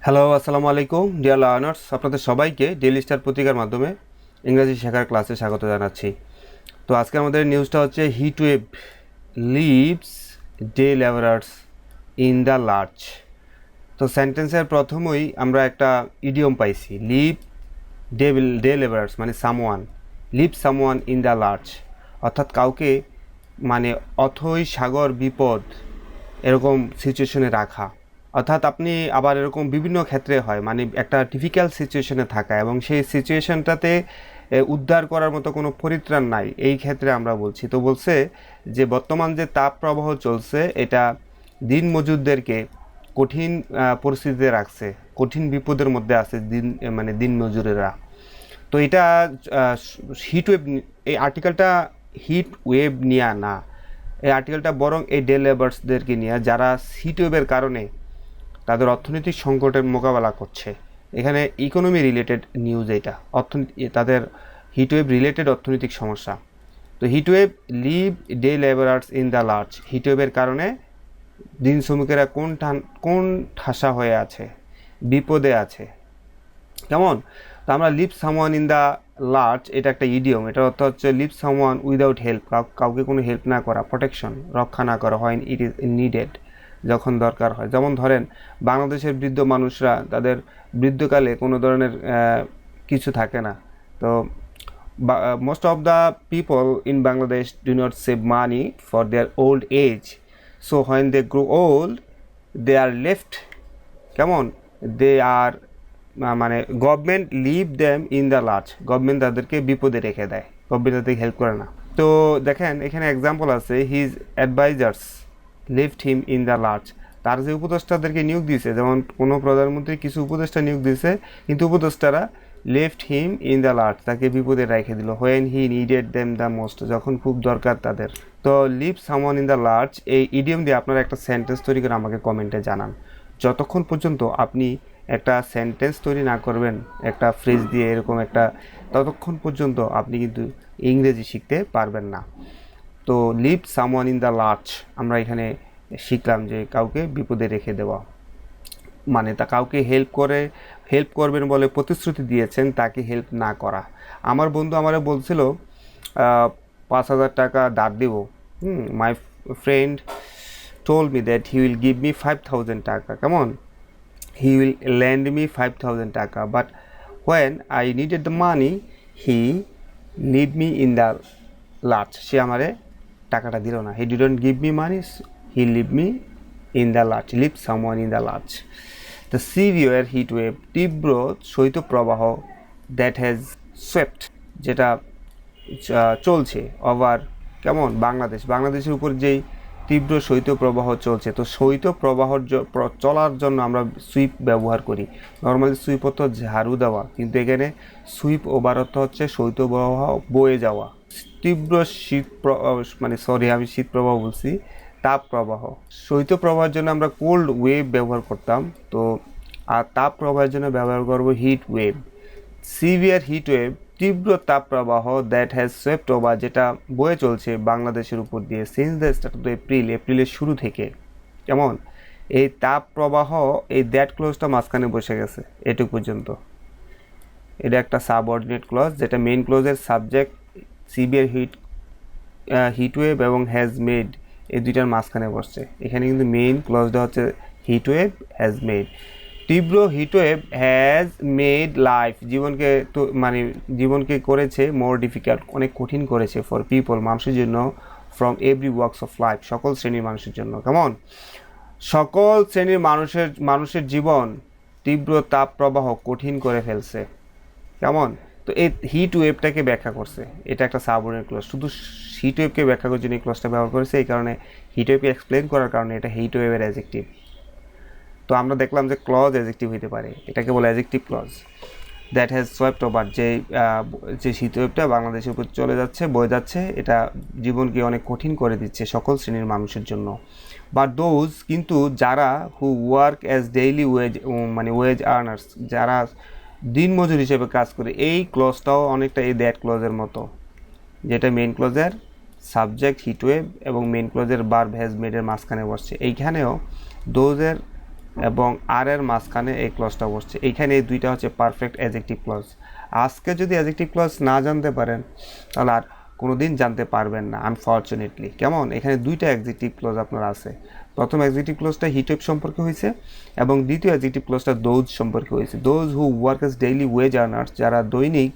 Hello, আসসালামু আলাইকুম dear learners. আপনাদের সবাইকে ডেইলি স্টার পত্রিকার মাধ্যমে ইংরেজি শেখার ক্লাসে স্বাগত জানাচ্ছি। তো আজকে আমাদের নিউজটা হচ্ছে heat wave leaves day labourers in the lurch. তো সেন্টেন্সের প্রথমেই আমরা একটা ইডিয়ম পাইছি, লিভ ডে লেবারার্স মানে someone, leave someone in the lurch, অর্থাৎ কাউকে মানে অথই সাগর বিপদ এরকম সিচুয়েশনে রাখা। অর্থাৎ আপনি আবার এরকম বিভিন্ন ক্ষেত্রে হয় মানে একটা ডিফিকাল্ট সিচুয়েশনে থাকা এবং সেই সিচুয়েশনটাতে উদ্ধার করার মতো কোনো পরিত্রাণ নাই, এই ক্ষেত্রে আমরা বলছি। তো বলছে যে বর্তমান যে তাপ প্রবাহ চলছে এটা দিন মজুরদেরকে কঠিন পরিস্থিতিতে রাখছে, কঠিন বিপদের মধ্যে আছে দিন মজুরেরা। তো এটা হিট ওয়েভ, এই আর্টিকেলটা হিট ওয়েভ নিয়ে না, এই আর্টিকেলটা বরং এই ডে লেবার্সদেরকে নিয়ে যারা হিট ওয়েভের কারণে তাদের অর্থনৈতিক সংকটের মোকাবেলা করছে। এখানে ইকোনমি রিলেটেড নিউজ, এটা তাদের হিটওয়েভ রিলেটেড অর্থনৈতিক সমস্যা। তো heatwave leave day labourers in the lurch, হিটওয়েভের কারণে দিন শ্রমিকেরা কোন ঠাসা হয়ে আছে, বিপদে আছে। কেমন? তো আমরা leave someone in the lurch, এটা একটা ইডিয়ম, এটার অর্থ হচ্ছে লিভ সামওয়ান উইদাউট হেল্প, কাউকে কোনো হেল্প না করা, প্রোটেকশন রক্ষা না করা, হয় ইট ইজ নিডেড, যখন দরকার হয়। যেমন ধরেন বাংলাদেশের বৃদ্ধ মানুষরা তাদের বৃদ্ধকালে কোনো ধরনের কিছু থাকে না। তো most of the people in Bangladesh do not save money for their old age, so when they grow old they are left, কেমন, দে আর মানে government leave them in the lurch, government তাদেরকে বিপদে রেখে দেয়, গভর্নমেন্ট তাদেরকে help করে না। তো দেখেন এখানে এক্সাম্পল আছে, his advisers lift him in the lurch, তার যে উপদেষ্টাদেরকে নিয়োগ দিয়েছে, যেমন কোনো প্রধানমন্ত্রী কিছু উপদেষ্টা নিয়োগ দিয়েছে, কিন্তু উপদেষ্টারা left him in the lurch, তাকে বিপদে রেখে দিল, when he needed them the most, যখন খুব দরকার তাদের। তো leave someone in the lurch, এই ইডিয়ম দিয়ে আপনারা একটা সেন্টেন্স তৈরি করে আমাকে কমেন্টে জানান। যতক্ষণ পর্যন্ত আপনি একটা সেন্টেন্স তৈরি না করবেন একটা ফ্রেজ দিয়ে এরকম একটা, ততক্ষণ পর্যন্ত আপনি কিন্তু ইংরেজি শিখতে পারবেন না। তো leave someone in the lurch আমরা এখানে শিখলাম যে কাউকে বিপদে রেখে দেওয়া, মানে তা কাউকে হেল্প করবেন বলে প্রতিশ্রুতি দিয়েছেন, তাকে হেল্প না করা। আমার বন্ধু আমারে বলছিল 5,000 টাকা ধার দিব, my friend told me that he will give me 5,000 টাকা, কেমন, he will lend me 5,000 টাকা, but when I needed the money he leave me in the lurch, সে আমারে টাকাটা দিল না, he didn't give me money, he leave me in the lurch, leave someone in the lurch. The severe heat wave, তীব্র শৈত্যপ্রবাহ, that has swept, যেটা চলছে over, কেমন, বাংলাদেশের উপর যেই তীব্র শৈত্যপ্রবাহ চলছে। তো শৈত্যপ্রবাহর চলার জন্য আমরা সুইপ ব্যবহার করি, নর্মালি সুইপ অর্থ ঝাড়ু দেওয়া, কিন্তু এখানে সুইপ ওভার অর্থ হচ্ছে শৈত্যপ্রবাহ বয়ে যাওয়া। তীব্র শীত প্রবাহ বলছি, তাপ প্রবাহ। শৈত্যপ্রবাহের জন্য আমরা কোল্ড ওয়েভ ব্যবহার করতাম, তো আর তাপ প্রবাহের জন্য ব্যবহার করব heat wave. Severe heat wave, তীব্র তাপপ্রবাহ, দ্যাট হ্যাজ সোয়েপ্ট ওভার, যেটা বয়ে চলছে বাংলাদেশের উপর দিয়ে সিন্স দ্য স্টার্ট অফ এপ্রিলের শুরু থেকে, কেমন, এই তাপপ্রবাহ, এই দ্যাট ক্লোজটা মাঝখানে বসে গেছে এটুকু পর্যন্ত, এটা একটা সাবঅর্ডিনেট ক্লজ, যেটা মেইন ক্লোজের সাবজেক্ট সিভিয়ার হিট ওয়েভ এবং হ্যাজ মেড, এই দুইটার মাঝখানে বসছে। এখানে কিন্তু মেইন ক্লজটা হচ্ছে হিট ওয়েভ হ্যাজ মেড। তীব্র হিটওয়েভ হ্যাজ মেড লাইফ, জীবনকে করেছে মোর ডিফিকাল্ট, অনেক কঠিন করেছে, ফর পিপল, মানুষের জন্য, from every works of life, সকল শ্রেণীর মানুষের জন্য, কেমন, সকল শ্রেণীর মানুষের জীবন তীব্র তাপ প্রবাহ কঠিন করে ফেলছে, কেমন। তো এই হিট ওয়েভটাকে ব্যাখ্যা করছে, এটা একটা সাবঅর্ডিনেট ক্লজ, শুধু হিট ওয়েভকে ব্যাখ্যা করার জন্য এই ক্লজটা ব্যবহার করেছে, এই কারণে হিট ওয়েভকে এক্সপ্লেন করার কারণে এটা হিট ওয়েভের অ্যাডজেক্টিভ। তো আমরা দেখলাম যে ক্লজ অ্যাডজেক্টিভ হতে পারে, এটাকে বলে adjective clause. That has swept over, যে শীতওয়েভটা বাংলাদেশের উপর চলে যাচ্ছে, বয়ে যাচ্ছে, এটা জীবনকে অনেক কঠিন করে দিচ্ছে সকল শ্রেণীর মানুষের জন্য। বাট দোজ, কিন্তু যারা, who work as daily wage earners, যারা দিনমজুর হিসেবে কাজ করে, এই ক্লজটাও অনেকটা এই দ্যাট ক্লজের মতো, যেটা মেইন ক্লজের সাবজেক্ট হিটওয়েভ এবং মেইন ক্লজের ভার্ব হ্যাজ মেডের মাঝখানে বসছে। এইখানেও দোজের এবং আর এর মাঝখানে এই ক্লজটা বসছে। এইখানে এই দুইটা হচ্ছে পারফেক্ট অ্যাডজেক্টিভ ক্লজ। আজকে যদি অ্যাডজেক্টিভ ক্লজ না জানতে পারেন তাহলে আর কোনো দিন জানতে পারবেন না আনফর্চুনেটলি। কেমন, এখানে দুইটা অ্যাডজেক্টিভ ক্লজ আপনার আছে। প্রথম অ্যাডজেক্টিভ ক্লজটা হিটওয়েভ সম্পর্কে হয়েছে এবং দ্বিতীয় অ্যাডজেক্টিভ ক্লজটা দোজ সম্পর্কে হয়েছে। Those who work as daily wage earners, যারা দৈনিক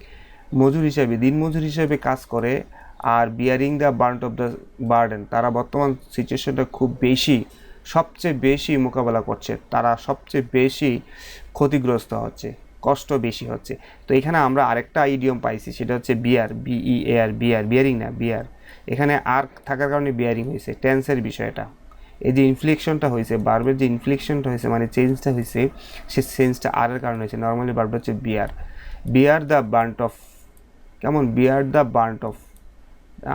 মজুর হিসাবে, দিন মজুর হিসাবে কাজ করে are bearing the brunt of the burden, তারা বর্তমান সিচুয়েশনটা খুব বেশি, সবচেয়ে বেশি মোকাবেলা করছে, তারা সবচেয়ে বেশি ক্ষতিগ্রস্ত হচ্ছে, কষ্ট বেশি হচ্ছে। তো এখানে আমরা আরেকটা ইডিয়ম পাইছি, সেটা হচ্ছে বিয়ার, বিইএআর, বিয়ার, বিয়ারিং না বিয়ার। এখানে আর থাকার কারণে বিয়ারিং হয়েছে, টেন্সের বিষয়টা। এই যে ইনফ্লেকশনটা হয়েছে, বার্বের যে ইনফ্লেকশনটা হয়েছে মানে চেঞ্জটা হয়েছে, সে চেঞ্জটা আর এর কারণে হয়েছে। নর্মালি বার্বটা হচ্ছে বিয়ার, বিয়ার দ্য বার্ন্ট অফ, কেমন, বিয়ার দ্য বার্ন্ট অফ,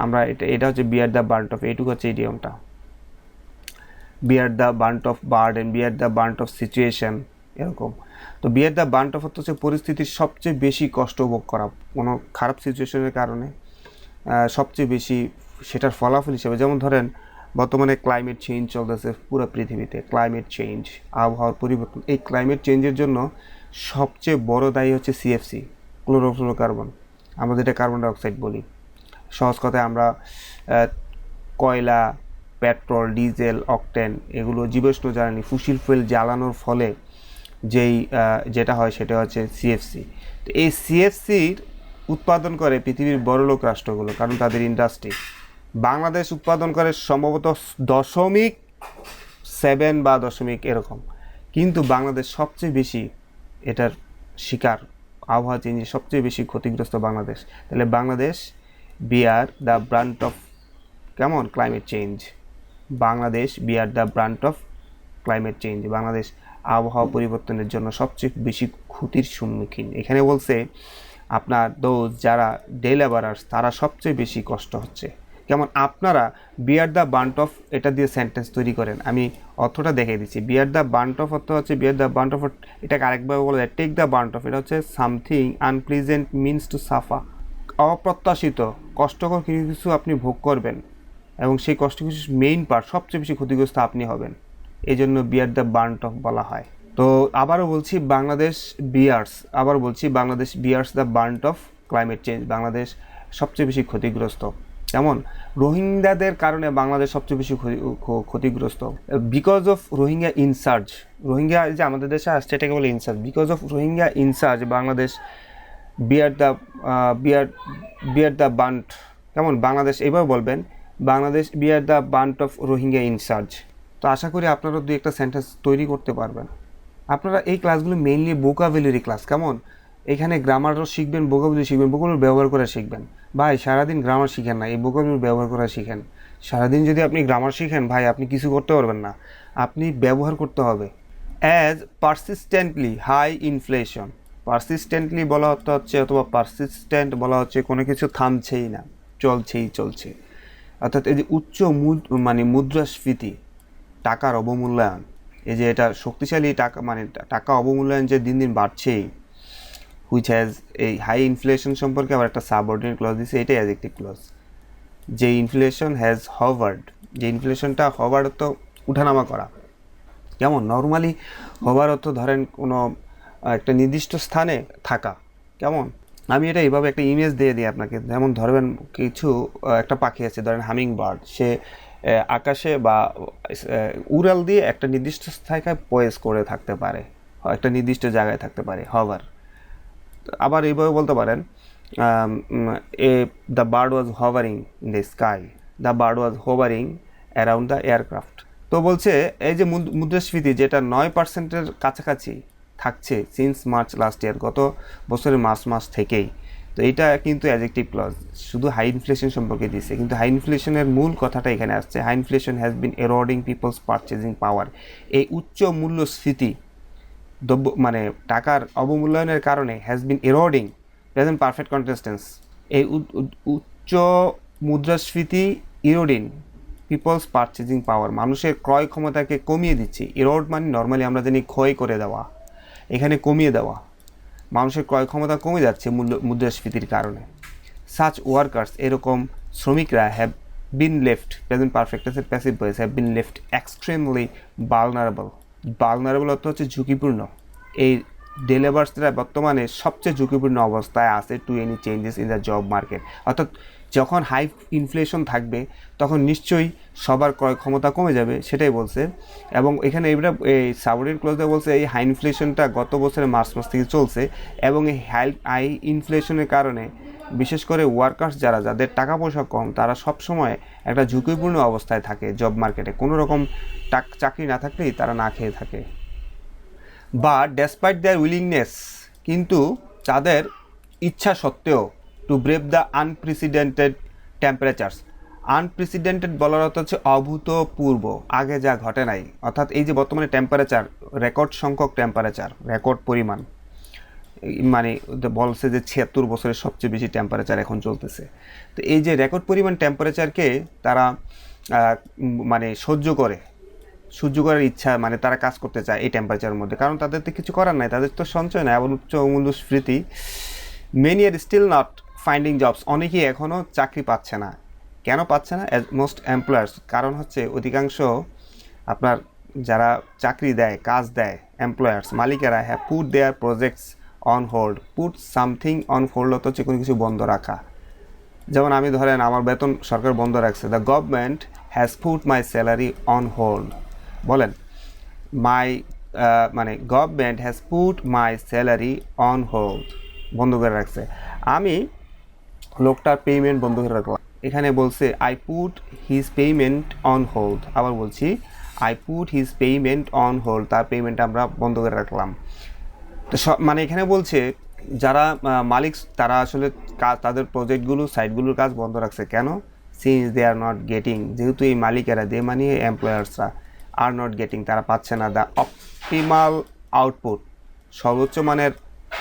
আমরা এটা হচ্ছে বিয়ার দ্য বার্ন্ট অফ, এইটুকু হচ্ছে ইডিয়মটা। Bear the brunt of burden, bear the brunt of situation, এরকম। তো বিয়ার দ্য বার্ন্ট অফ হচ্ছে পরিস্থিতির সবচেয়ে বেশি কষ্ট ভোগ করা, কোনো খারাপ সিচুয়েশনের কারণে সবচেয়ে বেশি সেটার ফলাফল হিসেবে। যেমন ধরেন বর্তমানে ক্লাইমেট চেঞ্জ চলতেছে পুরো পৃথিবীতে, ক্লাইমেট চেঞ্জ, আবহাওয়ার পরিবর্তন। এই ক্লাইমেট চেঞ্জের জন্য সবচেয়ে বড় দায়ী হচ্ছে সিএফসি, ক্লোরোফ্লোরোকার্বন, আমরা যেটা কার্বন ডাইঅক্সাইড বলি। সহজ কথায় আমরা কয়লা, পেট্রোল, ডিজেল, অকটেন, এগুলো জীবাশ্ম জ্বালানি, ফুসিল ফুয়েল জ্বালানোর ফলে যেটা হয় সেটা হচ্ছে সিএফসি। তো এই সিএফসির উৎপাদন করে পৃথিবীর বড়লোক রাষ্ট্রগুলো, কারণ তাদের ইন্ডাস্ট্রি। বাংলাদেশ উৎপাদন করে সম্ভবত 0.7 বা দশমিক এরকম, কিন্তু বাংলাদেশ সবচেয়ে বেশি এটার শিকার, আবহাওয়া চেঞ্জে সবচেয়ে বেশি ক্ষতিগ্রস্ত বাংলাদেশ। তাহলে Bangladesh bear the brunt of, কেমন, climate change. Bangladesh bear the brunt of climate change, Bangladesh আবহাওয়া পরিবর্তনের জন্য সবচেয়ে বেশি ক্ষতির সম্মুখীন। এখানে বলছে আপনার দোজ যারা ডে লেবারার্স, তারা সবচেয়ে বেশি কষ্ট হচ্ছে। যেমন আপনারা বিয়ার দ্য বার্ন্ট অফ এটা দিয়ে সেন্টেন্স তৈরি করেন, আমি অর্থটা দেখিয়ে দিচ্ছি। বিয়ার দ্য বার্ন্ট অফ অর্থ হচ্ছে, বিয়ার দ্য বার্ন্ট অফ, এটাকে আরেকভাবে বলা যায় টেক দ্য বার্ন্ট অফ। এটা হচ্ছে something unpleasant means to suffer, অপ্রত্যাশিত কষ্টকর কিছু আপনি ভোগ করবেন এবং সেই কষ্ট কিছু মেইন পার্ট, সবচেয়ে বেশি ক্ষতিগ্রস্ত আপনি হবেন, এই জন্য বিয়ার দ্য বার্ন্ট অফ বলা হয়। তো আবারও বলছি, Bangladesh bears the brunt of climate change, Bangladesh সবচেয়ে বেশি ক্ষতিগ্রস্ত। যেমন রোহিঙ্গাদের কারণে বাংলাদেশ সবচেয়ে বেশি ক্ষতিগ্রস্ত, because of Rohingya insurge. Rohingya যে আমাদের দেশে আসছে এটাকে বলে insurge, because of Rohingya insurge Bangladesh bear the brunt, কেমন, বাংলাদেশ এইভাবে বলবেন, Bangladesh bear the brunt of Rohingya insurge. তো আশা করি আপনারা দুই একটা সেন্টেন্স তৈরি করতে পারবেন। আপনারা এই ক্লাসগুলো মেইনলি ভোকাবুলারি ক্লাস, কেমন, এখানে গ্রামারও শিখবেন, ভোকাবুলারি শিখবেন, ভোকাবুলারি ব্যবহার করে শিখবেন। ভাই সারাদিন গ্রামার শিখেন না, এই ভোকাবুলারি ব্যবহার করা শিখেন। সারাদিন যদি আপনি গ্রামার শিখেন ভাই, আপনি কিছু করতে পারবেন না, আপনি ব্যবহার করতে হবে। As persistently high inflation, persistently বলা হচ্ছে অথবা পারসিস্টেন্ট বলা হচ্ছে কোনো কিছু থামছেই না, চলছে। অর্থাৎ এই যে উচ্চ মুদ্রাস্ফীতি, টাকার অবমূল্যায়ন, এই যে এটা শক্তিশালী টাকা, টাকা অবমূল্যায়ন যে দিন দিন বাড়ছেই, হুইচ হ্যাজ, এই হাই ইনফ্লেশন সম্পর্কে আবার একটা সাবঅর্ডিনেট ক্লজ দিছে, এটাই অ্যাডজেক্টিভ ক্লজ। যে ইনফ্লেশন হ্যাজ হভার্ড, যে ইনফ্লেশনটা হভার্ড অর্থ উঠানামা করা। যেমন নর্মালি হভার অর্থ ধরেন কোনো একটা নির্দিষ্ট স্থানে থাকা, কেমন, আমি এটা এইভাবে একটা ইমেজ দিয়ে দিই আপনাকে। যেমন ধরবেন কিছু একটা পাখি আছে, ধরেন হামিং বার্ড, সে আকাশে বা উড়াল দিয়ে একটা নির্দিষ্ট স্থায়িকায় পয়েজ করে থাকতে পারে, একটা নির্দিষ্ট জায়গায় থাকতে পারে, হভার। আবার এইভাবে বলতে পারেন, the bird was hovering in the sky, the bird was hovering around the aircraft. তো বলছে এই যে মুদ্রাস্ফীতি যেটা 9%-এর কাছাকাছি থাকছে সিন্স মার্চ লাস্ট ইয়ার, গত বছরের মার্চ মাস থেকেই। তো এটা কিন্তু অ্যাডজেক্টিভ ক্লজ, শুধু হাই ইনফ্লেশন সম্পর্কে দিচ্ছে, কিন্তু হাই ইনফ্লেশনের মূল কথাটা এখানে আসছে। High inflation has been eroding people's purchasing power, এই উচ্চ মূল্যস্ফীতি, টাকার অবমূল্যায়নের কারণে has been eroding, present perfect continuous tense, এই উচ্চ মুদ্রাস্ফীতি ইরোডিং পিপলস পারচেজিং পাওয়ার, মানুষের ক্রয় ক্ষমতাকে কমিয়ে দিচ্ছে। ইরোড মানে নর্মালি আমরা জানি ক্ষয় করে দেওয়া, এখানে কমিয়ে দেওয়া, মানুষের ক্রয় ক্ষমতা কমে যাচ্ছে মুদ্রাস্ফীতির কারণে। সাচ ওয়ার্কার্স, এরকম শ্রমিকরা, have been left, present perfect passive voice, have been left extremely vulnerable, vulnerable অর্থ হচ্ছে ঝুঁকিপূর্ণ। এই ডে লেবার্সরা বর্তমানে সবচেয়ে ঝুঁকিপূর্ণ অবস্থায় আছে to any changes in the job market. অর্থাৎ যখন হাই ইনফ্লেশন থাকবে তখন নিশ্চয়ই সবার ক্রয় ক্ষমতা কমে যাবে, সেটাই বলছে। এবং এখানে এটা এই সাবঅর্ডিনেট ক্লজে বলছে এই হাই ইনফ্লেশনটা গত বছরের মার্চ মাস থেকে চলছে, এবং এই হাই ইনফ্লেশনের কারণে বিশেষ করে ওয়ার্কার্স যাদের টাকা পয়সা কম তারা সবসময় একটা ঝুঁকিপূর্ণ অবস্থায় থাকে জব মার্কেটে। কোনো রকম চাকরি না থাকলেই তারা না খেয়ে থাকে। বা ডেসপাইট দেয়ার উইলিংনেস, কিন্তু তাদের ইচ্ছা সত্ত্বেও to brave the unprecedented temperatures. Unprecedented বলার অর্থ হচ্ছে অভূতপূর্ব, আগে যা ঘটে নাই। অর্থাৎ এই যে বর্তমানে টেম্পারেচার, রেকর্ড সংখ্যক টেম্পারেচার, রেকর্ড পরিমাণ, মানে বলছে যে 76 বছরের সবচেয়ে বেশি টেম্পারেচার এখন চলতেছে। তো এই যে রেকর্ড পরিমাণ টেম্পারেচারকে তারা মানে সহ্য করার ইচ্ছা, মানে তারা কাজ করতে চায় এই টেম্পারেচারের মধ্যে, কারণ তাদের তো কিছু করার নাই, তাদের তো সঞ্চয় নাই, আবার উচ্চ মূল্যস্ফীতি। Many are still not finding jobs, অনেকেই এখনও চাকরি পাচ্ছে না। কেন পাচ্ছে না? অ্যাজ মোস্ট এমপ্লয়ার্স, কারণ হচ্ছে অধিকাংশ আপনার যারা চাকরি দেয়, কাজ দেয়, এমপ্লয়ার্স, মালিকেরা have put their projects on hold. Put something on hold অর্থ হচ্ছে কোনো কিছু বন্ধ রাখা। যেমন আমি ধরেন আমার বেতন সরকার বন্ধ রাখছে, the government has put my salary on hold. বলেন মানে government has put my salary on hold, বন্ধ করে রাখছে। আমি লোকটার পেমেন্ট বন্ধ করে রাখলাম। এখানে বলছে I put his payment on hold. আবার বলছি I put his payment on hold, তার পেমেন্ট আমরা বন্ধ করে রাখলাম। তো মানে এখানে বলছে যারা মালিক তারা আসলে তাদের প্রজেক্টগুলো, সাইটগুলোর কাজ বন্ধ রাখছে। কেন? Since they are not getting, যেহেতু এই মালিকেরা, দে মানে এমপ্লয়ার্সরা, আর নট গেটিং, তারা পাচ্ছে না দ্য অপটিমাল আউটপুট, সর্বোচ্চ মানের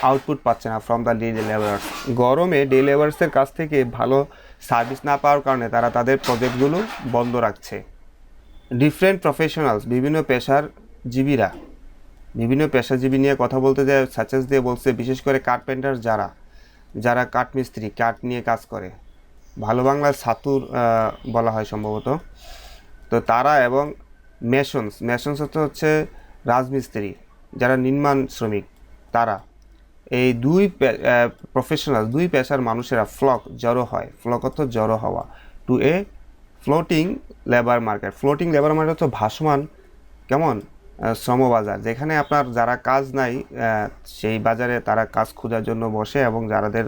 আউটপুট পাচ্ছে না ফ্রম দ্য ডে লেবার্স। গরমে ডে লেবার্সের কাছ থেকে ভালো সার্ভিস না পাওয়ার কারণে তারা তাদের প্রজেক্টগুলো বন্ধ রাখছে। ডিফারেন্ট প্রফেশনালস, বিভিন্ন পেশাজীবী নিয়ে কথা বলতে যায় সাচেস দিয়ে বলছে, বিশেষ করে কার্পেন্টার, যারা কাঠমিস্ত্রি, কাঠ নিয়ে কাজ করে, ভালো বাংলায় ছাতুর বলা হয় সম্ভবত। তো তারা, এবং মেশনস হচ্ছে রাজমিস্ত্রি, যারা নির্মাণ শ্রমিক, তারা, এই দুই প্রফেশনাল, দুই পেশার মানুষেরা জড়ো হয়। অর্থ জড়ো হওয়া, to a floating labour market. Floating labour market হচ্ছে ভাসমান কেমন শ্রমবাজার, যেখানে আপনার যারা কাজ নাই সেই বাজারে তারা কাজ খোঁজার জন্য বসে, এবং যাদের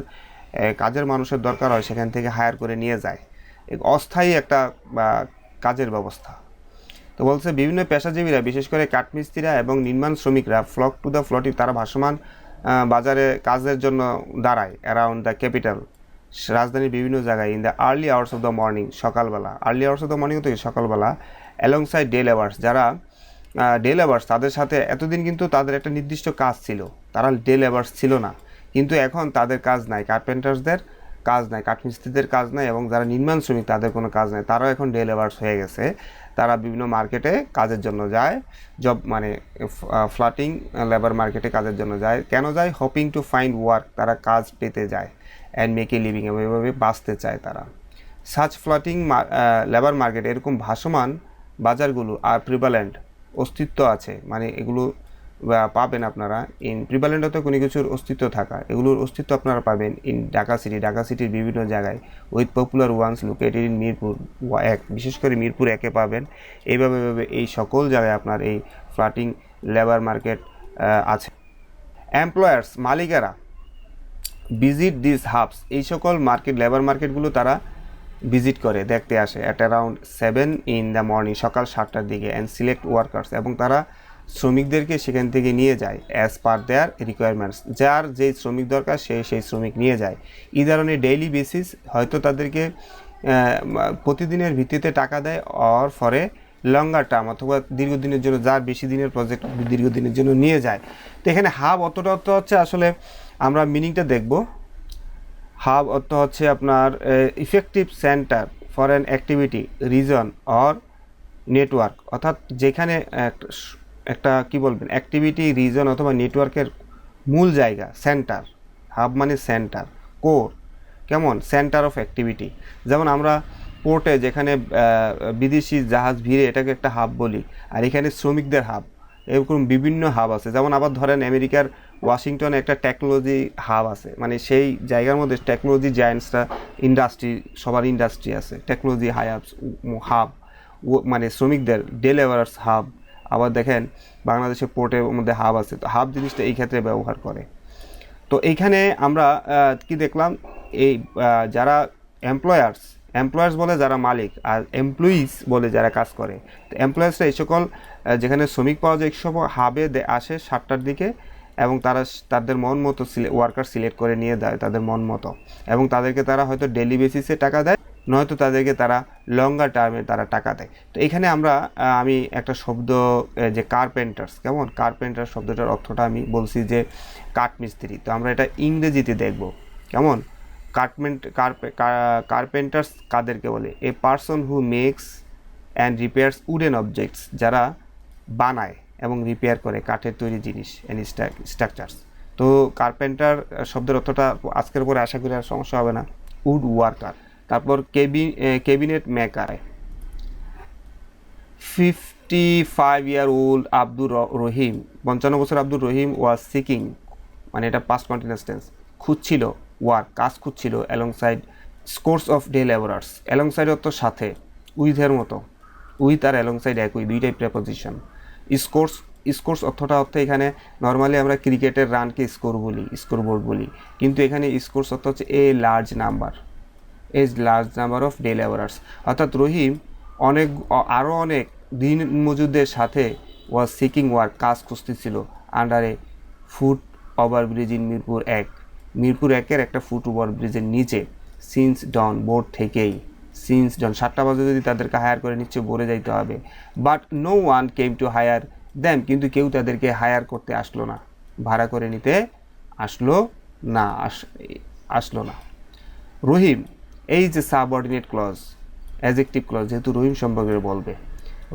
কাজের মানুষের দরকার হয় সেখান থেকে হায়ার করে নিয়ে যায়। অস্থায়ী একটা কাজের ব্যবস্থা। তো বলছে বিভিন্ন পেশাজীবীরা, বিশেষ করে কাঠমিস্ত্রিরা এবং নির্মাণ শ্রমিকরা, ফ্লক টু দ্য ফ্লোটিং, তারা ভাসমান বাজারে কাজের জন্য দাঁড়ায় অ্যারাউন্ড দ্য ক্যাপিটাল, রাজধানীর বিভিন্ন জায়গায়, in the early hours of the morning, সকালবেলা, early hours of the morning থেকে সকালবেলা, অ্যালংসাইড ডে লেবার্স, যারা ডে লেবার্স, তাদের সাথে এতদিন কিন্তু তাদের একটা নির্দিষ্ট কাজ ছিল, তারা ডে লেবার্স ছিল না, কিন্তু এখন তাদের কাজ নাই, কার্পেন্টার্সদের কাজ নাই, কাঠমিস্ত্রিদের কাজ নাই, এবং যারা নির্মাণ শ্রমিক তাদের কোনো কাজ নাই, তারাও এখন ডে লেবার্স হয়ে গেছে। তারা বিভিন্ন মার্কেটে কাজের জন্য যায়, মানে ফ্লোটিং লেবার মার্কেটে কাজের জন্য যায়। কেন যায়? হোপিং টু ফাইন্ড ওয়ার্ক, তারা কাজ পেতে যায়, অ্যান্ড মেক এ লিভিং, এবং এভাবে বাঁচতে চায় তারা। সাচ ফ্লোটিং লেবার মার্কেট, এরকম ভাসমান বাজারগুলো আর প্রিভালেন্ট, অস্তিত্ব আছে, মানে এগুলো পাবেন আপনারা। ইন প্রিভালেন্ট হতে কোনো কিছুর অস্তিত্ব থাকা, এগুলোর অস্তিত্ব আপনারা পাবেন ইন ঢাকা সিটির বিভিন্ন জায়গায়, with popular ones located in Mirpur 1, বিশেষ করে মিরপুর 1-এ পাবেন। এইভাবে এই সকল জায়গায় আপনার এই ফ্লোটিং লেবার মার্কেট আছে। এমপ্লয়ার্স, মালিকেরা, ভিজিট দিস হাবস, এই সকল লেবার মার্কেটগুলো তারা ভিজিট করে, দেখতে আসে, at around 7 in the morning, সকাল 7টার দিকে, অ্যান্ড সিলেক্ট ওয়ার্কার্স, এবং তারা শ্রমিকদেরকে সেখান থেকে নিয়ে যায়, অ্যাজ পার দেয়ার রিকোয়ারমেন্টস, যার যেই শ্রমিক দরকার সেই শ্রমিক নিয়ে যায়। এই ধরনের ডেইলি বেসিস, হয়তো তাদেরকে প্রতিদিনের ভিত্তিতে টাকা দেয়, অর ফরে লঙ্গার টার্ম, অথবা দীর্ঘদিনের জন্য, যার বেশি দিনের প্রজেক্ট দীর্ঘদিনের জন্য নিয়ে যায়। তো এখানে হাব অতটা অর্থ হচ্ছে, আসলে আমরা মিনিংটা দেখব। হাব অর্থ হচ্ছে আপনার effective centre for an activity, reason or network, অর্থাৎ যেখানে একটা কি বলবেন, অ্যাক্টিভিটি, রিজন অথবা নেটওয়ার্কের মূল জায়গা, সেন্টার। হাব মানে সেন্টার, কোর, কেমন সেন্টার অফ অ্যাক্টিভিটি। যেমন আমরা পোর্টে যেখানে বিদেশি জাহাজ ভিড়ে, এটাকে একটা হাব বলি, আর এখানে শ্রমিকদের হাব, এরকম বিভিন্ন হাব আছে। যেমন আবার ধরেন আমেরিকার ওয়াশিংটনে একটা টেকনোলজি হাব আছে, মানে সেই জায়গার মধ্যে টেকনোলজি জায়ান্টসরা ইন্ডাস্ট্রি, সবার ইন্ডাস্ট্রি আছে, টেকনোলজি হাব মানে শ্রমিকদের ডে লেবারার্স হাব। আবার দেখেন বাংলাদেশের পোর্টের মধ্যে হাব আছে, তো হাব জিনিসটা এই ক্ষেত্রে ব্যবহার করে। তো এইখানে আমরা কি দেখলাম, এই যারা এমপ্লয়ার্স বলে যারা মালিক, আর এমপ্লয়িজ বলে যারা কাজ করে। তো এমপ্লয়ার্সরা এই সকল যেখানে শ্রমিক পাওয়া যায়, সব হাবে আসে 7টার দিকে, এবং তারা তাদের মন মতো ওয়ার্কার সিলেক্ট করে নিয়ে দেয় তাদের মন মতো, এবং তাদেরকে তারা হয়তো ডেলি বেসিসে টাকা দেয়, নয়তো তাদেরকে তারা লঙ্গার টার্মে তারা টাকা দেয়। তো এখানে আমি একটা শব্দ, যে কার্পেন্টার্স, কেমন কার্পেন্টার শব্দটার অর্থটা আমি বলছি যে কাঠমিস্ত্রি, তো আমরা এটা ইংরেজিতে দেখব কেমন। কার্পেন্টার্স কাদেরকে বলে? A person who makes and repairs wooden objects, যারা বানায় এবং রিপেয়ার করে কাঠের তৈরি জিনিস অ্যান্ড স্ট্রাকচারস। তো কার্পেন্টার শব্দের অর্থটা আজকের পরে আশা করি আর সমস্যা হবে না, উড ওয়ার্কার। তারপর cabinet maker. 55-year-old Abdur Rahim, 55 বছর আব্দুর রহিম ওয়াজ সিকিং, মানে এটা পাস্ট কন্টিনিউয়াস টেন্স, খুঁজছিল ওয়ার্ক, কাজ খুঁজছিল, alongside scores of day labourers. Alongside অর্থ সাথে, উইথের মতো, উইথ আর অ্যালংসাইড একই, দুইটাই প্রেপোজিশন। স্কোর্স অর্থটা এখানে নর্মালি আমরা ক্রিকেটের রানকে স্কোরবোর্ড বলি, কিন্তু এখানে স্কোর্স অর্থ হচ্ছে a large number of day labourers. অর্থাৎ রহিম আরও অনেক দিন মজুরদের সাথে ওয়াজ সিকিং ওয়ার্ক, কাজ খুঁজতেছিল, আন্ডারে ফুট ওভারব্রিজ ইন মিরপুর 1-এর একটা ফুট ওভারব্রিজের নিচে, সিন্স ডন, বোর্ড থেকেই, সিন্স ডন 7টা বাজে যদি তাদেরকে হায়ার করে নিচ্ছে ভোরে যাইতে হবে। But no one came to hire them, কিন্তু কেউ তাদেরকে হায়ার করতে আসলো না, ভাড়া করে নিতে আসলো না। রহিম, এই যে সাবঅর্ডিনেট ক্লজ, অ্যাডজেক্টিভ ক্লজ, যেহেতু রহিম সম্পর্কে বলবে,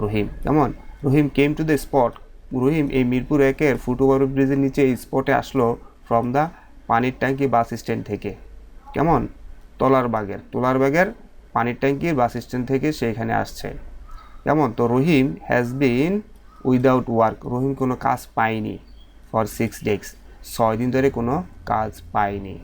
রহিম কেমন, রহিম কেম টু দ্য স্পট, রহিম এই মিরপুর 1-এর ফুট ওভারব্রিজের নিচে এই স্পটে আসলো ফ্রম দ্য পানির ট্যাঙ্কি বাস স্ট্যান্ড থেকে, কেমন, তোলারবাগের পানির ট্যাঙ্কির বাস স্ট্যান্ড থেকে সেইখানে আসছে, কেমন। তো রহিম হ্যাজ বিন উইদাউট ওয়ার্ক, রহিম কোনো কাজ পায়নি, ফর 6 days, 6 দিন ধরে কোনো কাজ পায়নি।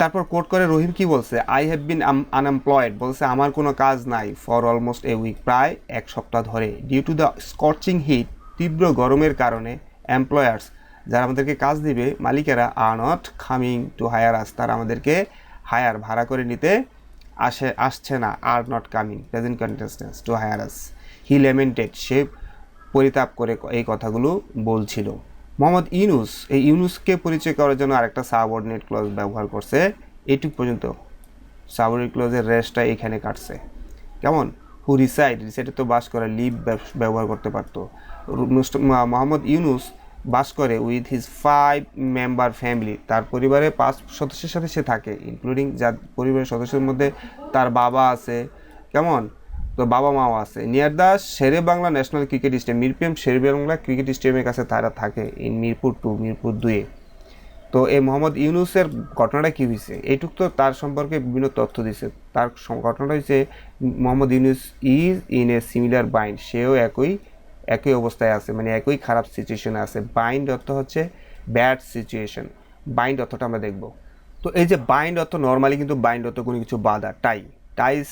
তারপর কোট করে রহিম কি বলছে, আই হ্যাভ বিন আনএমপ্লয়েড, বলছে আমার কোনো কাজ নাই, ফর অলমোস্ট এ উইক, প্রায় 1 সপ্তাহ ধরে, due to the scorching heat, তীব্র গরমের কারণে, এমপ্লয়ার্স, যারা আমাদেরকে কাজ দিবে, মালিকেরা, are not coming to hire us, তারা আমাদেরকে ভাড়া করে নিতে আসছে না, are not coming, present continuous, to hire us. He lamented, সে পরিতাপ করে এই কথাগুলো বলছিল। মোহাম্মদ ইউনুস, এই ইউনুসকে পরিচয় করার জন্য আরেকটা সাবঅর্ডিনেট ক্লজ ব্যবহার করছে, এইটুক পর্যন্ত সাবঅর্ডিনেট ক্লজের রেস্টটা এখানে কাটছে, কেমন। হু রিসাইডে তো বাস করে, লিভ ব্যবহার করতে পারতো। মোহাম্মদ ইউনুস বাস করে উইথ হিজ 5 মেম্বার ফ্যামিলি, তার পরিবারে 5 সদস্যের সাথে সে থাকে, ইনক্লুডিং যার পরিবারের সদস্যের মধ্যে তার বাবা আছে, কেমন, তো বাবা মাও আছে, near the Shere Bangla national cricket stadium, Mirpur Shere Bangla cricket স্টেডিয়ামের কাছে তারা থাকে, ইন মিরপুর 2-এ। তো এই মোহাম্মদ ইউনুসের ঘটনাটা কী হয়েছে, এইটুক তো তার সম্পর্কে বিভিন্ন তথ্য দিছে। তার ঘটনাটা হচ্ছে Mohammad Yunus is in a similar bind, সেও একই অবস্থায় আছে, মানে একই খারাপ সিচুয়েশনে আছে। বাইন্ড অর্থ হচ্ছে ব্যাড সিচুয়েশন, বাইন্ড অর্থটা আমরা দেখব। তো এই যে বাইন্ড অর্থ, নর্মালি কিন্তু বাইন্ড অর্থ কোনো কিছু বাঁধা, টাইস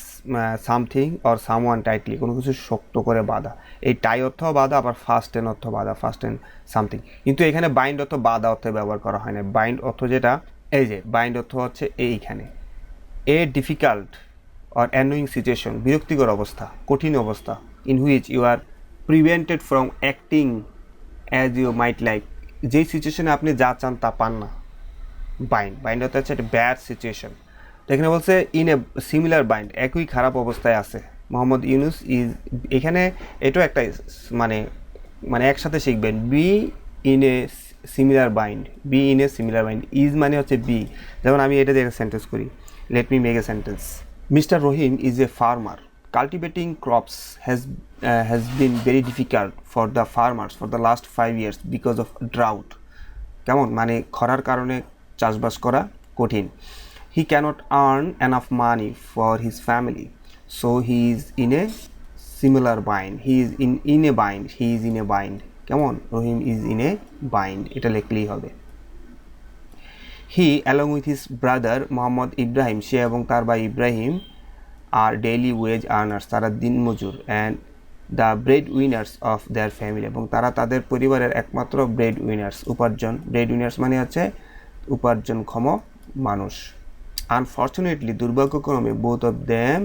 সামথিং অর সামওয়ান টাইটলি, কোনো কিছু শক্ত করে বাঁধা, এই টাই অর্থ বাঁধা, আবার ফার্স্ট টেন অর্থ বাঁধা, ফার্স্ট টেন সামথিং। কিন্তু এখানে বাইন্ড অর্থ বাঁধা অর্থে ব্যবহার করা হয় না। বাইন্ড অর্থ যেটা, এই যে বাইন্ড অর্থ হচ্ছে এইখানে, a difficult or annoying situation, বিরক্তিকর অবস্থা, কঠিন অবস্থা, in which you are prevented from acting as you might like, যেই সিচুয়েশনে আপনি যা চান তা পান না। বাইন্ড অর্থ হচ্ছে একটা ব্যাড সিচুয়েশন। তো এখানে বলছে ইন এ সিমিলার বাইন্ড, একই খারাপ অবস্থায় আছে মোহাম্মদ ইউনুস ইজ, এখানে এটাও একটা মানে একসাথে শিখবেন, be in a similar bind, is মানে হচ্ছে বি। যেমন আমি এটা দিয়ে সেন্টেন্স করি, let me make a sentence. Mister Rahim is a farmer, cultivating crops has been very difficult for the farmers for the last 5 years because of drought, কেমন, মানে খরার কারণে চাষবাস করা কঠিন। He cannot earn enough money for his family, so he is in a similar bind, he is in a bind, কেমন, Rahim is in a bind, এটা লিখলেই হবে। He along with his brother Mohammad Ibrahim, সে এবং তার ভাই Ibrahim are daily wage earners, তারা দিনমজুর, and the breadwinners of their family, এবং তারা তাদের পরিবারের একমাত্র ব্রেড উইনার্স, ব্রেড উইনার্স মানে হচ্ছে উপার্জনক্ষম মানুষ। আনফর্চুনেটলি, দুর্ভাগ্যক্রমে, both of them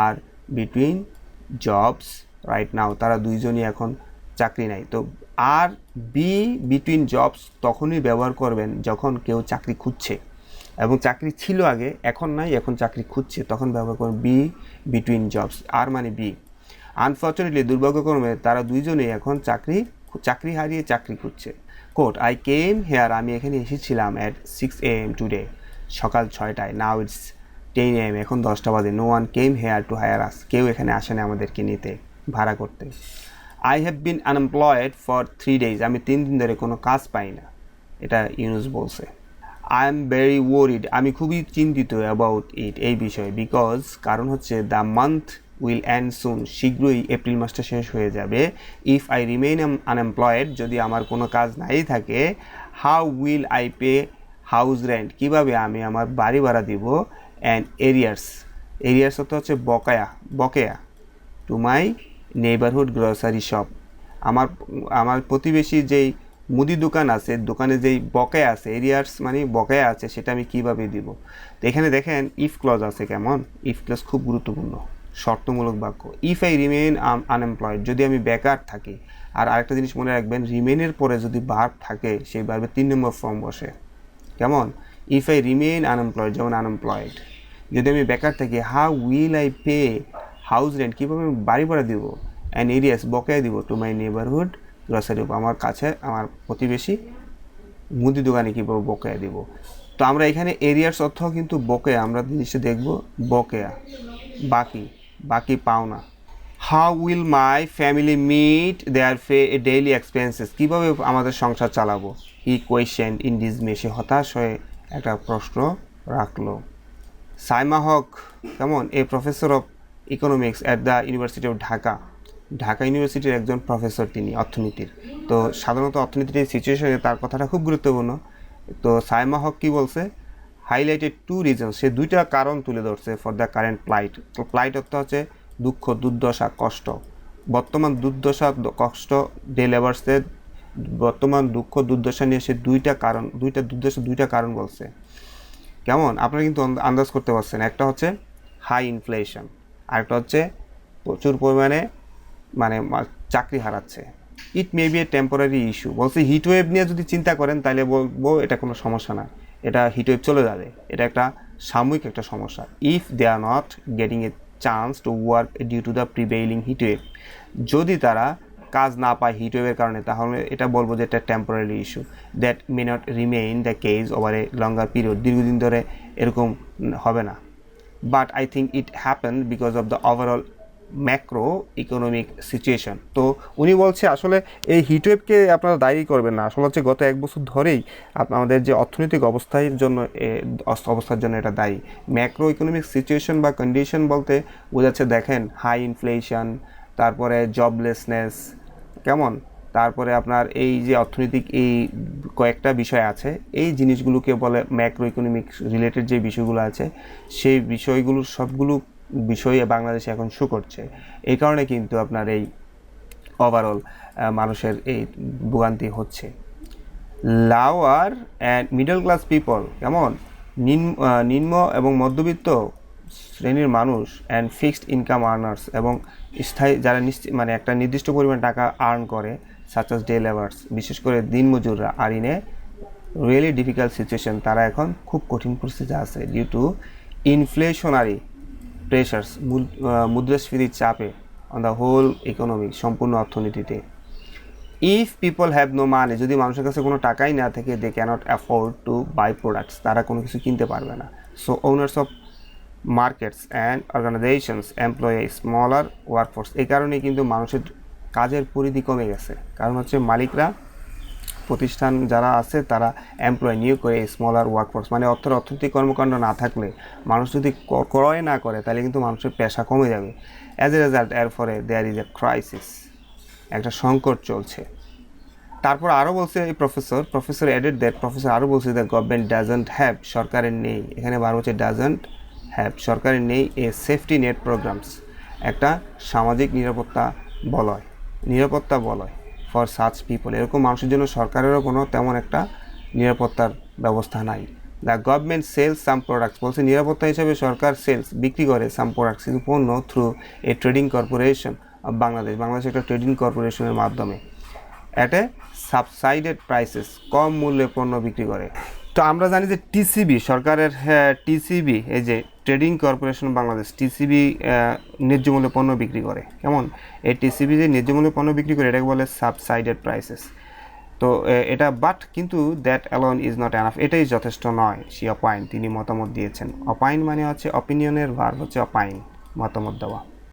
are between jobs right now, তারা দুইজনই এখন চাকরি নাই। তো আর বি বিটুইন জবস তখনই ব্যবহার করবেন যখন কেউ চাকরি খুঁজছে, এবং চাকরি ছিল আগে, এখন নাই, এখন চাকরি খুঁজছে, তখন ব্যবহার করবেন বি বিটুইন জবস, আর মানে বি। আনফর্চুনেটলি, দুর্ভাগ্যক্রমে, তারা দুইজনেই এখন চাকরি হারিয়ে চাকরি খুঁজছে। কোট, আই কেম হেয়ার, আমি এখানে এসেছিলাম অ্যাট 6 AM টুডে, সকাল 6টায়। নাও ইটস 10 AM, এখন 10টা বাজে। No one came here to hire us, কেউ এখানে আসেনি আমাদেরকে নিতে, ভাড়া করতে। I have been unemployed for 3 days, আমি 3 দিন ধরে কোনো কাজ পাই না, এটা ইউনুস বলছে। আই এম ভেরি ওয়ারিড, আমি খুবই চিন্তিত অ্যাবাউট ইট, এই বিষয়ে। বিকজ, কারণ হচ্ছে, দ্য মান্থ উইল এন্ড সুন, শীঘ্রই এপ্রিল মাসটা শেষ হয়ে যাবে। ইফ আই রিমেইন আনএমপ্লয়েড, যদি আমার কোনো কাজ নাই থাকে, how will I pay house rent, কীভাবে আমি আমার বাড়ি ভাড়া দিব, অ্যান্ড এরিয়ার্স হচ্ছে বকেয়া to my neighbourhood grocery shop, আমার প্রতিবেশী যেই মুদি দোকান আছে, দোকানে যেই বকেয়া আছে, এরিয়ার্স মানে বকেয়া আছে, সেটা আমি কিভাবে দিব। তো এখানে দেখেন ইফ ক্লজ আছে, কেমন, ইফ ক্লজ খুব গুরুত্বপূর্ণ, শর্তমূলক বাক্য। ইফ আই রিমেইন আনএমপ্লয়েড, যদি আমি বেকার থাকি। আর আরেকটা জিনিস মনে রাখবেন, রিমেইনের পরে যদি ভার্ব থাকে, সেই ভার্বের 3 নম্বর ফর্ম বসে, কেমন, ইফ আই রিমেইন আনএমপ্লয়েড, যেমন আনএমপ্লয়েড। যদি আমি বেকার থাকি, how will I pay house rent, কীভাবে আমি বাড়ি ভাড়া দিব, অ্যান্ড এরিয়াস বকেয়া দিব, টু মাই নেবারহুড গ্রসারি, আমার কাছে আমার প্রতিবেশী মুদি দোকানে কীভাবে বকেয়া দিব। তো আমরা এখানে এরিয়ার্স অর্থ কিন্তু বকেয়া, আমরা জিনিসটা দেখব, বকেয়া বাকি পাওনা। How will my family meet their daily expenses, কীভাবে আমাদের সংসার চালাবো। হি কোয়েশ্চেন ইন ডিসমে, সে হতাশ হয়ে একটা প্রশ্ন রাখলো। সাইমা হক, কেমন, a professor of economics at the university of Dhaka ইউনিভার্সিটির একজন প্রফেসর, তিনি অর্থনীতির। তো সাধারণত অর্থনীতির সিচুয়েশনে তার কথাটা খুব গুরুত্বপূর্ণ। তো সাইমা হক কী বলছে, হাইলাইটেড 2 reasons, সে 2টা কারণ তুলে ধরছে, ফর দ্য কারেন্ট প্লাইট অর্থ হচ্ছে দুঃখ, দুর্দশা, কষ্ট। বর্তমান দুর্দশা, কষ্ট, ডে লেবার্সের বর্তমান দুঃখ দুর্দশা নিয়ে সে 2টা কারণ বলছে, কেমন, আপনারা কিন্তু আন্দাজ করতে পারছেন। একটা হচ্ছে হাই ইনফ্লেশন, আরেকটা হচ্ছে প্রচুর পরিমাণে মানে চাকরি হারাচ্ছে। It may be a temporary issue, বলছে হিটওয়েভ নিয়ে যদি চিন্তা করেন তাহলে বলবো এটা কোনো সমস্যা না, এটা হিটওয়েভ চলে যাবে, এটা একটা সাময়িক একটা সমস্যা। If they are not getting a chance to work due to the prevailing heatwave, যদি তারা কাজ না পায় হিটওয়েভের কারণে, তাহলে এটা বলবো যে এটা temporary issue, that may not remain the case over a longer period, দীর্ঘদিন ধরে এরকম হবে না। But I think it happen because of the overall macro economic situation. তো উনি বলছে আসলে এই হিটওয়েভকে আপনারা দায়ী করবেন না, আসলে হচ্ছে গত 1 বছর ধরেই আমাদের যে অর্থনৈতিক অবস্থার জন্য এটা দায়ী। ম্যাক্রো ইকোনমিক সিচুয়েশন বা কন্ডিশন বলতে বোঝাচ্ছে, দেখেন, হাই ইনফ্লেশন, তারপরে জবলেসনেস, কেমন, তারপরে আপনার এই যে অর্থনৈতিক এই কয়েকটা বিষয় আছে, এই জিনিসগুলোকে বলে ম্যাক্রো ইকোনমিক রিলেটেড যে বিষয়গুলো আছে, সেই বিষয়গুলোর সবগুলো বিষয়ে বাংলাদেশে এখন শো করছে। এই কারণে কিন্তু আপনার এই ওভারঅল মানুষের এই ভোগান্তি হচ্ছে। Lower and middle class people, কেমন, নিম্ন এবং মধ্যবিত্ত শ্রেণীর মানুষ, অ্যান্ড ফিক্সড ইনকাম আর্নার্স, এবং স্থায়ী যারা মানে একটা নির্দিষ্ট পরিমাণ টাকা আর্ন করে, সাচ অ্যাজ ডে লেবার্স, বিশেষ করে দিনমজুররা, are in a really difficult situation, তারা এখন খুব কঠিন পরিস্থিতি আছে, ডিউ টু ইনফ্লেশনারি প্রেশার্স, মুদ্রাস্ফীতির চাপে, অন দ্য হোল ইকোনমি, সম্পূর্ণ অর্থনীতিতে। If people have no money, যদি মানুষের কাছে কোনো টাকাই না থাকে, they cannot afford to buy products, তারা কোনো কিছু কিনতে পারবে না। So owners of markets and organisations employ smaller workforce, এই কারণেই কিন্তু মানুষের কাজের পরিধি কমে গেছে, কারণ হচ্ছে মালিকরা, প্রতিষ্ঠান যারা আছে, তারা এমপ্লয় নিয়োগ করে স্মলার ওয়ার্কফোর্স, মানে অর্থনৈতিক কর্মকাণ্ড না থাকলে, মানুষ যদি ক্রয় না করে, তাহলে কিন্তু মানুষের পেশা কমে যাবে। অ্যাজ এ রেজাল্ট, এর ফলে দেয়ার ইজ এ ক্রাইসিস, একটা সংকট চলছে। তারপর আরও বলছে এই প্রফেসর অ্যাডেড দ্যাট প্রফেসর আরও বলছে দ্য গভর্নমেন্ট ডাজন্ট হ্যাভ, সরকারের নেই, এখানে বার হচ্ছে ডাজন্ট হ্যাভ, সরকারের নেই এ সেফটি নেট প্রোগ্রামস, একটা সামাজিক নিরাপত্তা বলয় ফর সাচ পিপল, এরকম মানুষের জন্য সরকারেরও কোনো তেমন একটা নিরাপত্তার ব্যবস্থা নাই। The government sells some products, বলছে নিরাপত্তা হিসাবে সরকার বিক্রি করে সাম প্রোডাক্টস, কিছু পণ্য through a trading corporation of Bangladesh একটা ট্রেডিং কর্পোরেশনের মাধ্যমে অ্যাট এ সাবসাইডেড প্রাইসেস, কম মূল্যে পণ্য বিক্রি করে। তো আমরা জানি যে টিসিবি সরকারের, টিসিবি এই যে ট্রেডিং কর্পোরেশন বাংলাদেশ, টিসিবি ন্যায্য মূল্যে পণ্য বিক্রি করে। কেমন? এই টিসিবি যে ন্যায্য মূল্যে পণ্য বিক্রি করে এটাকে বলে সাবসাইডেড প্রাইসেস। তো এটা কিন্তু that alone is not enough, এটাই যথেষ্ট নয়। সি অপাইন, তিনি মতামত দিয়েছেন। অপাইন মানে হচ্ছে অপিনিয়নের ভার্ব হচ্ছে অপাইন, মতামত দেওয়া।